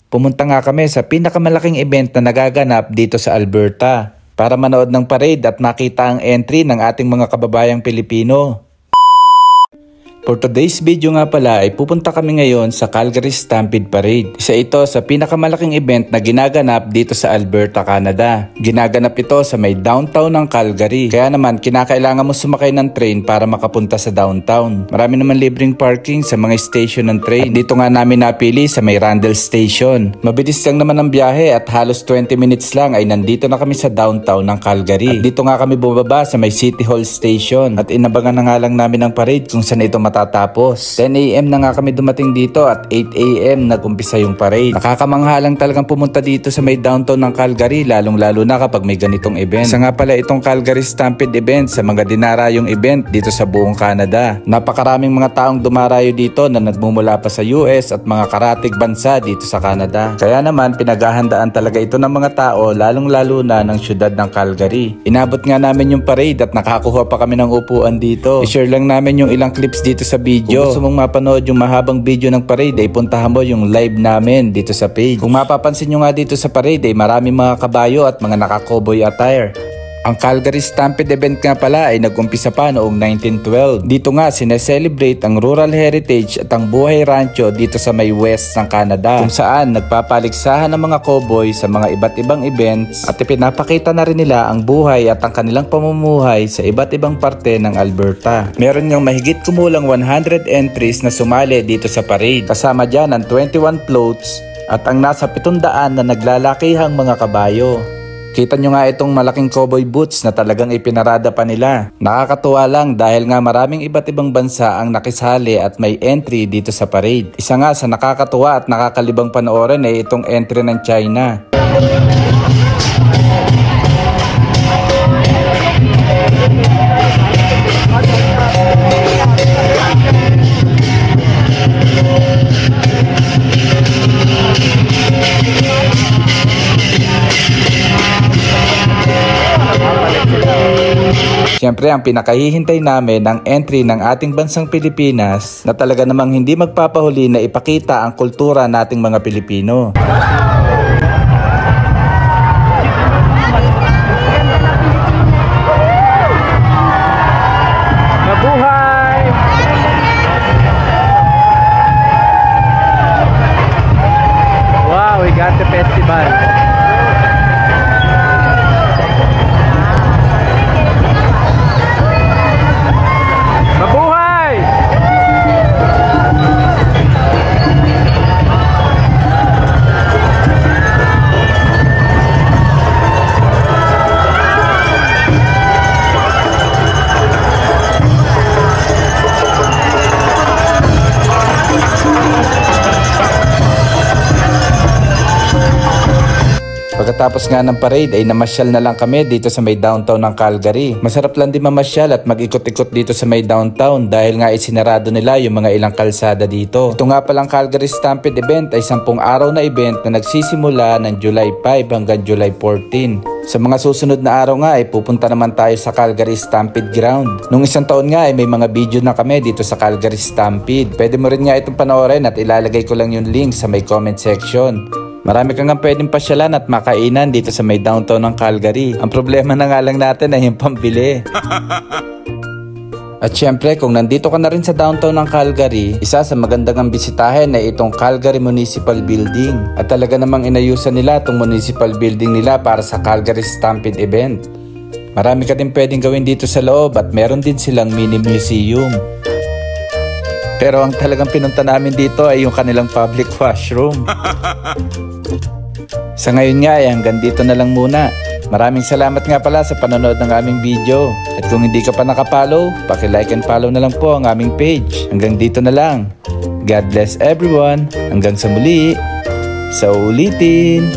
Pumunta nga kami sa pinakamalaking event na nagaganap dito sa Alberta para manood ng parade at makita ang entry ng ating mga kababayang Pilipino. For today's video nga pala ay pupunta kami ngayon sa Calgary Stampede Parade. Isa ito sa pinakamalaking event na ginaganap dito sa Alberta, Canada. Ginaganap ito sa may downtown ng Calgary. Kaya naman kinakailangan mo sumakay ng train para makapunta sa downtown. Marami naman libreng parking sa mga station ng train. At dito nga namin napili sa may Randall Station. Mabilis lang naman ang biyahe at halos 20 minutes lang ay nandito na kami sa downtown ng Calgary. At dito nga kami bumaba sa may City Hall Station. At inabangan na nga lang namin ang parade kung saan ito matatapos. 10 AM na nga kami dumating dito at 8 AM nag-umpisa yung parade. Nakakamangha lang talagang pumunta dito sa may downtown ng Calgary, lalong-lalo na kapag may ganitong event. Isa nga pala itong Calgary Stampede event sa mga dinarayong event dito sa buong Canada. Napakaraming mga taong dumarayo dito na nagmumula pa sa US at mga karatig bansa dito sa Canada. Kaya naman pinaghahandaan talaga ito ng mga tao, lalong-lalo na ng syudad ng Calgary. Inabot nga namin yung parade at nakakuha pa kami ng upuan dito. I-share lang namin yung ilang clips dito sa video. Kung gusto mong mapanood yung mahabang video ng parade ay puntahan mo yung live namin dito sa page. Kung mapapansin nyo nga dito sa parade ay marami mga kabayo at mga naka-cowboy attire. Ang Calgary Stampede event nga pala ay nag-umpisa pa noong 1912. Dito nga sineselebrate ang rural heritage at ang buhay rancho dito sa may west ng Canada, kung saan nagpapaligsahan ng mga cowboy sa mga iba't ibang events at ipinapakita na rin nila ang buhay at ang kanilang pamumuhay sa iba't ibang parte ng Alberta. Meron ngang mahigit kumulang 100 entries na sumali dito sa parade. Kasama dyan ang 21 floats at ang nasa 700 na naglalakihang mga kabayo. Kita nyo nga itong malaking cowboy boots na talagang ipinarada pa nila. Nakakatuwa lang dahil nga maraming iba't ibang bansa ang nakisali at may entry dito sa parade. Isa nga sa nakakatuwa at nakakalibang panoorin ay itong entry ng China. Siyempre ang pinakahihintay namin ang entry ng ating bansang Pilipinas na talaga namang hindi magpapahuli na ipakita ang kultura nating mga Pilipino. Mabuhay! Wow, we got the festival. Pagkatapos nga ng parade ay namasyal na lang kami dito sa may downtown ng Calgary. Masarap lang din mamasyal at mag-ikot-ikot dito sa may downtown dahil nga isinarado nila yung mga ilang kalsada dito. Ito nga palang Calgary Stampede event ay 10 araw na event na nagsisimula ng July 5 hanggang July 14. Sa mga susunod na araw nga ay pupunta naman tayo sa Calgary Stampede Ground. Nung isang taon nga ay may mga video na kami dito sa Calgary Stampede. Pwede mo rin nga itong panoorin at ilalagay ko lang yung link sa may comment section. Marami kang nga pwedeng pasyalan at makainan dito sa may downtown ng Calgary. Ang problema na nga lang natin ay yung pambili. At syempre kung nandito ka na rin sa downtown ng Calgary, isa sa magandang ang bisitahin ay itong Calgary Municipal Building. At talaga namang inayusan nila itong municipal building nila para sa Calgary Stampede event. Marami ka din pwedeng gawin dito sa loob at meron din silang mini museum. Pero ang talagang pinunta namin dito ay yung kanilang public washroom. Sa ngayon nga ay hanggang dito na lang muna. Maraming salamat nga pala sa panonood ng aming video. At kung hindi ka pa nakapollow, paki-like and follow na lang po ang aming page. Hanggang dito na lang. God bless everyone. Hanggang sa muli. Sa ulitin.